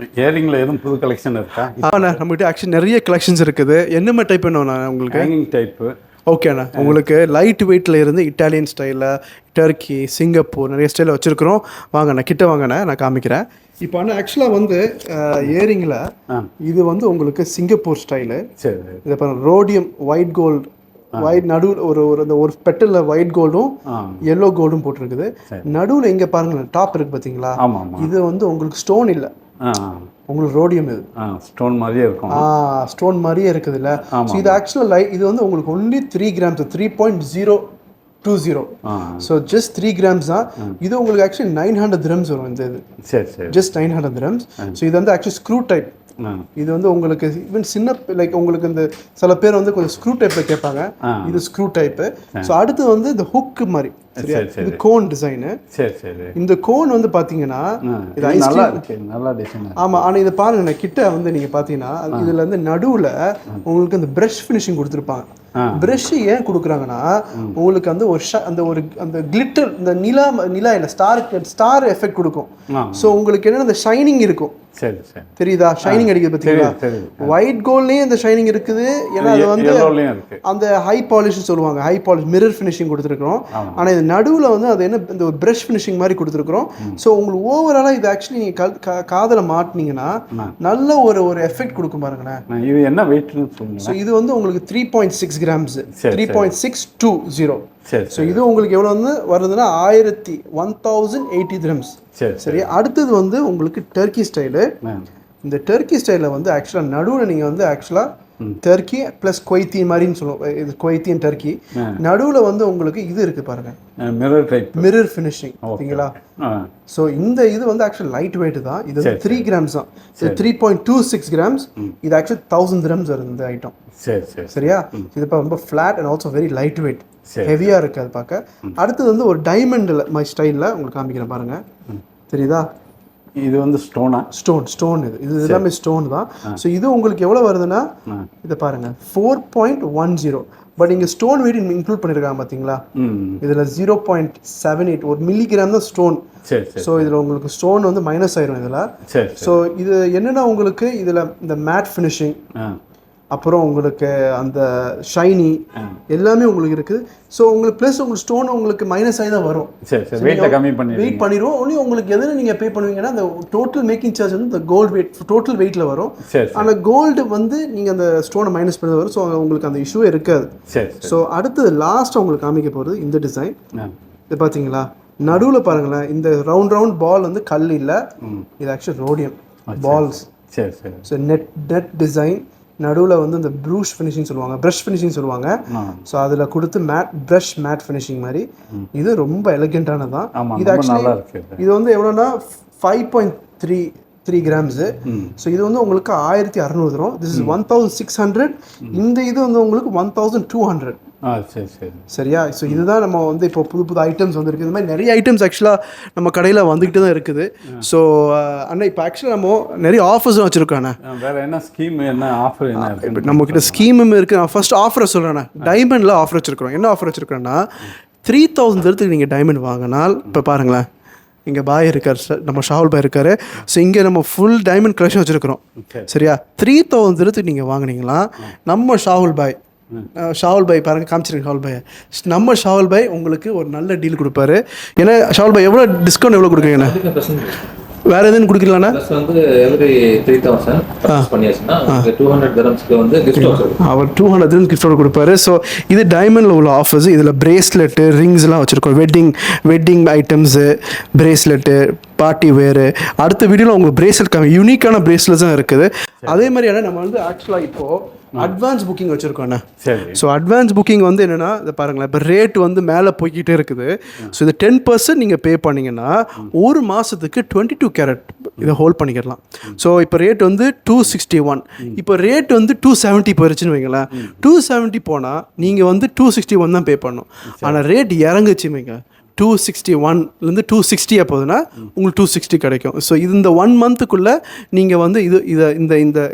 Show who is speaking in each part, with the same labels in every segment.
Speaker 1: இயரிங்ல எதுவும் புது கலெக்ஷன் இருக்கா?
Speaker 2: ஆண்ணா நம்மகிட்ட ஆக்சுவலி நிறைய கலெக்ஷன்ஸ் இருக்குது. என்னென்ன டைப் வேணும்ண்ணா உங்களுக்கு?
Speaker 1: Hanging type.
Speaker 2: ஓகேண்ணா, உங்களுக்கு லைட் வெயிட்டில் இருந்து இட்டாலியன் ஸ்டைலில், டர்க்கி, சிங்கப்பூர் நிறைய ஸ்டைலில் வச்சுருக்கிறோம். வாங்கண்ணா, கிட்ட வாங்கண்ணா, நான் காமிக்கிறேன். இப்போ ஆனால் ஆக்சுவலாக வந்து இயரிங்கில் இது வந்து உங்களுக்கு சிங்கப்பூர் ஸ்டைலு.
Speaker 1: சரி.
Speaker 2: இதை பாருங்கள், ரோடியம் ஒயிட் கோல்டு, ஒயிட் நடுவில் ஒரு பெட்டலில் ஒயிட் கோல்டும் எல்லோ கோல்டும் போட்டிருக்குது. நடுவில் இங்கே பாருங்களேன், டாப் இருக்குது பார்த்தீங்களா? இது வந்து உங்களுக்கு ஸ்டோன் இல்லை, உங்களுக்கு ரோடியம். இது
Speaker 1: ஸ்டோன் மாதிரியே இருக்கும்.
Speaker 2: ஸ்டோன் மாதிரியே இருக்குது இல்லை? ஸோ இது ஆக்சுவலாக இது வந்து உங்களுக்கு only 3 grams, 3.020. So just 3 grams தான். இது உங்களுக்கு ஆக்சுவலி 900 dirhams வரும். இந்த இது
Speaker 1: சரி,
Speaker 2: ஜஸ்ட் 900 dirhams. ஸோ இது வந்து ஆக்சுவலி ஸ்க்ரூ டைப். இது வந்து உங்களுக்கு ஈவன் சின்ன லைக் உங்களுக்கு இந்த சில பேர் வந்து கொஞ்சம் ஸ்க்ரூ டைப்பில் கேட்பாங்க. இது ஸ்க்ரூ டைப்பு. ஸோ அடுத்து வந்து இந்த ஹுக்கு மாதிரி, சரியா? இது கோன் டிசைனு.
Speaker 1: சரி சரி.
Speaker 2: இந்த கோன் வந்து பார்த்தீங்கன்னா இது
Speaker 1: நல்லா இருக்கு, நல்லா டிசைன்.
Speaker 2: ஆமாம், ஆனால் இதை பாருங்க, கிட்ட வந்து நீங்கள் பார்த்தீங்கன்னா இதில் வந்து நடுவில் உங்களுக்கு அந்த ப்ரஷ் ஃபினிஷிங் கொடுத்துருப்பாங்க. ப்ரஷ் ஏன் கொடுக்குறாங்கன்னா உங்களுக்கு அந்த அந்த கிளிட்டர், இந்த நிலா இல்லை ஸ்டார் எஃபெக்ட் கொடுக்கும். ஸோ உங்களுக்கு என்னென்ன அந்த ஷைனிங் இருக்கும்.
Speaker 1: சரி சரி.
Speaker 2: தெரியுதா? ஷைனிங் அடிக்குது பார்த்தீங்களா? ஒயிட் கோல்ட்லேயும் இந்த ஷைனிங் இருக்குது. ஏன்னா அது வந்து அந்த ஹை பாலிஷ் சொல்லுவாங்க, ஹை பாலிஷ் மிரர் ஃபினிஷிங் கொடுத்துருக்கோம். ஆனால் இது நடுவில் வந்து அது என்ன இந்த ஒரு ப்ரஷ் ஃபினிஷிங் மாதிரி கொடுத்துருக்குறோம். ஸோ உங்களுக்கு ஓவராலாக இது ஆக்சுவலி நீங்கள் காதில் மாட்டினீங்கன்னா நல்ல ஒரு எஃபெக்ட் கொடுக்கும் பாருங்களேன்.
Speaker 1: இது என்ன வெயிட்னு சொல்லுங்க.
Speaker 2: ஸோ இது வந்து உங்களுக்கு 3.6 கிராம்ஸ், 3.620. ஸோ இது உங்களுக்கு எவ்வளோ வந்து வருதுன்னா 1080 dirhams. சரி. அடுத்தது வந்து உங்களுக்கு டர்க்கி ஸ்டைலு. இந்த டர்க்கி ஸ்டைலில் வந்து ஆக்சுவலாக நடுவில் நீங்கள் வந்து ஆக்சுவலாக டர்க்கி ப்ளஸ் குவைத்தி மாதிரின்னு சொல்லுவோம். இது குவைத்தியன் டர்க்கி. நடுவில் வந்து உங்களுக்கு இது இருக்குது பாருங்கள்,
Speaker 1: மிரர் டைப், மிரர்
Speaker 2: ஃபினிஷிங். ஓகேங்களா? ஸோ இந்த இது வந்து ஆக்சுவலி லைட் வெயிட் தான். இது வந்து 3 கிராம்ஸ் தான். 3.26 கிராம்ஸ். இது ஆக்சுவலி 1000 dirhams வருது இந்த ஐட்டம். சரியா? இது இப்போ ரொம்ப flat and also very light weight, ஹெவியாக இருக்குது அது பார்க்க. அடுத்தது வந்து ஒரு டைமண்டில் மை ஸ்டைலில் உங்களுக்கு காமிக்கிறேன் பாருங்கள். தெரியுதா?
Speaker 1: இது வந்து ஸ்டோன். இது எல்லாமே ஸ்டோன் தான். ஸோ இது உங்களுக்கு எவ்வளோ வருதுன்னா இதை பாருங்கள், 4.10. பட் இங்கே ஸ்டோன் வெயிட் இன்க்ளூட் பண்ணியிருக்காங்க பார்த்தீங்களா? இதில் 0.78 ஒரு மில்லிகிராம் தான் ஸ்டோன். ஸோ இதில் உங்களுக்கு ஸ்டோன் வந்து மைனஸ் ஆயிரும் இதில். ஸோ இது என்னென்னா உங்களுக்கு இதில் இந்த மேட் ஃபினிஷிங், அப்புறம் உங்களுக்கு அந்த ஷைனி எல்லாமே உங்களுக்கு இருக்குது. ஸோ உங்களுக்கு ப்ளஸ் உங்களுக்கு ஸ்டோன் உங்களுக்கு மைனஸ் ஆகி தான் வரும். வெயிட் பண்ணிடுவோம். ஒன்லி உங்களுக்கு எதுன்னு நீங்கள் பே பண்ணுவீங்கன்னா அந்த டோட்டல் மேக்கிங் சார்ஜ் வந்து இந்த கோல்டு வெயிட் டோட்டல் வெயிட்டில் வரும். ஆனால் கோல்டு வந்து நீங்கள் அந்த ஸ்டோனை மைனஸ் பண்ணி வரும். ஸோ உங்களுக்கு அந்த இஷ்யூவே இருக்காது. ஸோ அடுத்தது லாஸ்ட்டாக உங்களுக்கு காமிக்க போகிறது இந்த டிசைன். இது பார்த்தீங்களா? நடுவில் பாருங்களேன், இந்த ரவுண்ட் பால் வந்து கல் இல்லை, இது actually rhodium balls. So net design. நடுவில் வந்து இந்த ப்ரூஷ் ஃபினிஷிங் சொல்லுவாங்க, ப்ரஷ் ஃபினிஷிங் சொல்லுவாங்க. ஸோ அதில் கொடுத்து மேட் ஃபினிஷிங் மாதிரி. இது ரொம்ப எலகென்ட்டானது தான். இது ஆக்சுவலி இது வந்து எவ்வளோன்னா 5.33 கிராம்ஸு. ஸோ இது வந்து உங்களுக்கு 1600 வரும். This is 1600. இந்த இது வந்து உங்களுக்கு 1200. சரியா? ஸோ இதுதான் நம்ம வந்து இப்போ புது ஐட்டம்ஸ் வந்துருக்கு. இந்த மாதிரி நிறைய ஐட்டம்ஸ் ஆக்சுவலாக நம்ம கடையில் வந்துக்கிட்டு தான் இருக்குது. ஸோ அண்ணா இப்போ ஆக்சுவலாக நம்ம நிறைய ஆஃபர்ஸும் வச்சுருக்கோண்ணே. வேறு என்ன ஸ்கீம், என்ன ஆஃபர், என்ன
Speaker 2: இப்போ நம்மக்கிட்ட ஸ்கீமும் இருக்குது. நான் ஃபஸ்ட் ஆஃபரை சொல்கிறேண்ணே. டைமண்டில் ஆஃபர் வச்சுருக்கிறோம். என்ன ஆஃபர் வச்சுருக்கோன்னா 3000 dirhams நீங்கள் டைமண்ட் வாங்கினால், இப்போ பாருங்களேன், இங்கே பாய் இருக்கார், நம்ம ஷாவுல் பாய் இருக்கார். ஸோ இங்கே நம்ம ஃபுல் டைமண்ட் கலெக்ஷன் வச்சுருக்கிறோம். சரியா? 3000 dirhams நீங்கள் வாங்கினீங்களா, நம்ம ஷாவுல் பாய் பாருங்கள், காமிச்சிருங்க ஷாவுல் பாய். நம்ம ஷாவுல் பாய் உங்களுக்கு ஒரு நல்ல டீல் கொடுப்பாரு. ஏன்னா ஷாவுல் பாய் எவ்வளோ டிஸ்கவுண்ட் எவ்வளோ கொடுக்குறீங்கண்ணா? வேறு எதுவும் கொடுக்கலாண்ணா? அவர் 200 dirhams கிஃப்ட் கொடுப்பாரு. ஸோ இது டைமண்டில் உள்ள ஆஃபர்ஸ். இதில் பிரேஸ்லெட்டு, ரிங்ஸ்லாம் வச்சுருக்கோம். வெட்டிங் ஐட்டம்ஸு, பிரேஸ்லெட்டு, பார்ட்டி வேறு. அடுத்த வீடியோவில் உங்களுக்கு பிரேஸ்லெட் யூனிக்கான பிரேஸ்லெட்ஸ் தான் இருக்குது. அதே மாதிரியான நம்ம வந்து ஆக்சுவலாக இப்போது அட்வான்ஸ் புக்கிங் வச்சுருக்கோண்ணே. ஸோ அட்வான்ஸ் புக்கிங் வந்து என்னென்னா, இதை பாருங்களேன், இப்போ ரேட் வந்து மேலே போய்கிட்டே இருக்குது. ஸோ இது 10% நீங்கள் பே பண்ணிங்கன்னா ஒரு மாதத்துக்கு 22 கேரட் இதை ஹோல்ட் பண்ணிக்கிடலாம். ஸோ இப்போ ரேட் வந்து 261. இப்போ ரேட் வந்து 270 போயிடுச்சுன்னு வைங்களேன். 270 போனால் நீங்கள் வந்து 261 தான் பே பண்ணணும். ஆனால் ரேட் இறங்குச்சு வைங்க, 261 260 போகுதுன்னா உங்களுக்கு 260 கிடைக்கும். ஸோ இது இந்த 1 மந்த்துக்குள்ளே நீங்கள் வந்து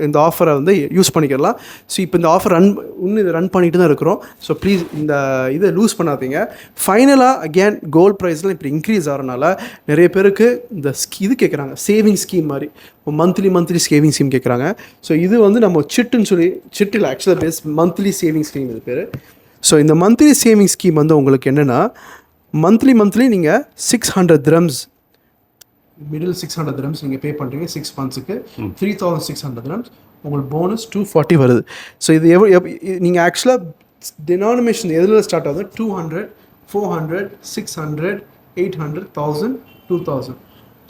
Speaker 2: இந்த ஆஃபரை வந்து யூஸ் பண்ணிக்கலாம். ஸோ இப்போ இந்த ஆஃபர் இன்னும் இதை ரன் பண்ணிட்டு தான் இருக்கிறோம். ஸோ ப்ளீஸ் இந்த இதை லூஸ் பண்ணாதீங்க. ஃபைனலாக அகேன் கோல்ட் ப்ரைஸ்லாம் இப்போ இன்க்ரீஸ் ஆகிறனால நிறைய பேருக்கு இந்த இது கேட்குறாங்க, சேவிங் ஸ்கீம் மாதிரி மந்த்லி சேவிங் ஸ்கீம் கேட்குறாங்க. ஸோ இது வந்து நம்ம சிட்டில் ஆக்சுவலாக பேஸ் மந்த்லி சேவிங் ஸ்கீம் இது பேர். ஸோ இந்த மந்த்லி சேவிங் ஸ்கீம் வந்து உங்களுக்கு என்னென்னா மந்த்லி நீங்கள் 600 dirhams மிடில் 600 dirhams நீங்கள் பே பண்ணுறீங்க 6 monthsக்கு 3600 dirhams உங்களுக்கு போனஸ் 240 வருது. ஸோ இது நீங்கள் ஆக்சுவலாக டினாமினேஷன் எதில் ஸ்டார்ட் ஆகுது 200 400 600 800 1000 2000.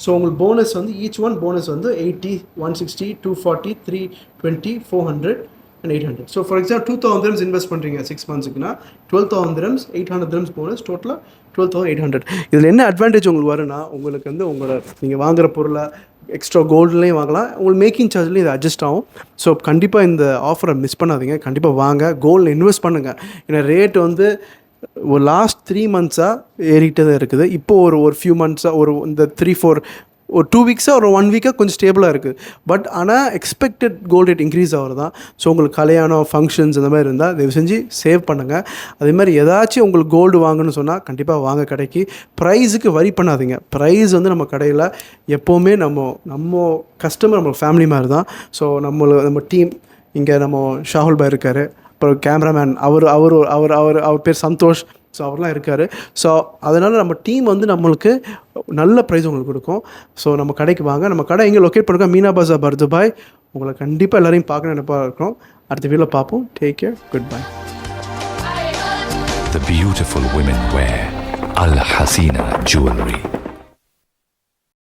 Speaker 2: ஸோ உங்களுக்கு போனஸ் வந்து ஈச் ஒன் போனஸ் வந்து 80 160 240 320 400 and 800. So for example 2000 dirhams invest பண்ணுறீங்க 6 monthsக்குனா 12000 dirhams 800 dirhams போனஸ் டோட்டலாக 12800. இதில் என்ன அட்வான்டேஜ் உங்களுக்கு வரும்னா உங்களுக்கு வந்து உங்களோட நீங்கள் வாங்குகிற பொருளை எக்ஸ்ட்ரா கோல்டுலேயும் வாங்கலாம், உங்களுக்கு மேக்கிங் சார்ஜ்லேயும் இது அட்ஜஸ்ட் ஆகும். ஸோ கண்டிப்பாக இந்த ஆஃபரை மிஸ் பண்ணாதீங்க, கண்டிப்பாக வாங்க, கோல்டில் இன்வெஸ்ட் பண்ணுங்கள். ஏன்னா ரேட் வந்து ஒரு லாஸ்ட் 3 monthsஸாக ஏறிக்கிட்டே தான் இருக்குது. இப்போது ஒரு ஃபியூ மந்த்ஸாக இந்த 3-4 ஒரு 2 weeksஸாக ஒரு 1 weekஆக கொஞ்சம் ஸ்டேபிளாக இருக்குது. பட் ஆனால் எக்ஸ்பெக்டட் கோல்ட் ரேட் இன்க்ரீஸ் ஆகிறது தான். ஸோ உங்களுக்கு கல்யாணம் ஃபங்க்ஷன்ஸ் இந்த மாதிரி இருந்தால் தயவு செஞ்சு சேவ் பண்ணுங்கள். அதே மாதிரி ஏதாச்சும் உங்களுக்கு கோல்டு வாங்கணும்னு சொன்னால் கண்டிப்பாக வாங்க கடைக்கு. ப்ரைஸுக்கு வரி பண்ணாதீங்க. ப்ரைஸ் வந்து நம்ம கடையில் எப்போவுமே நம்ம கஸ்டமர் நம்ம ஃபேமிலி மாதிரி தான். ஸோ நம்ம டீம் இங்கே நம்ம ஷாகுல் பாய் இருக்கார், அப்புறம் கேமராமேன் அவர் பேர் சந்தோஷ், ஸோ அவர்லாம் இருக்கார். ஸோ அதனால் நம்ம டீம் வந்து நம்மளுக்கு நல்ல ப்ரைஸ் உங்களுக்கு கொடுக்கும். ஸோ நம்ம கடைக்கு வாங்க. நம்ம கடை எங்கே லொக்கேட் பண்ணிருக்கோம், மீனா பஜார் பர்துபாய். உங்களை கண்டிப்பாக எல்லோரையும் பார்க்க நினைப்பாக இருக்கிறோம். அடுத்த வீடியோவில் பார்ப்போம். Take care, good bye.
Speaker 3: The beautiful women wear HASEENA Jewellery.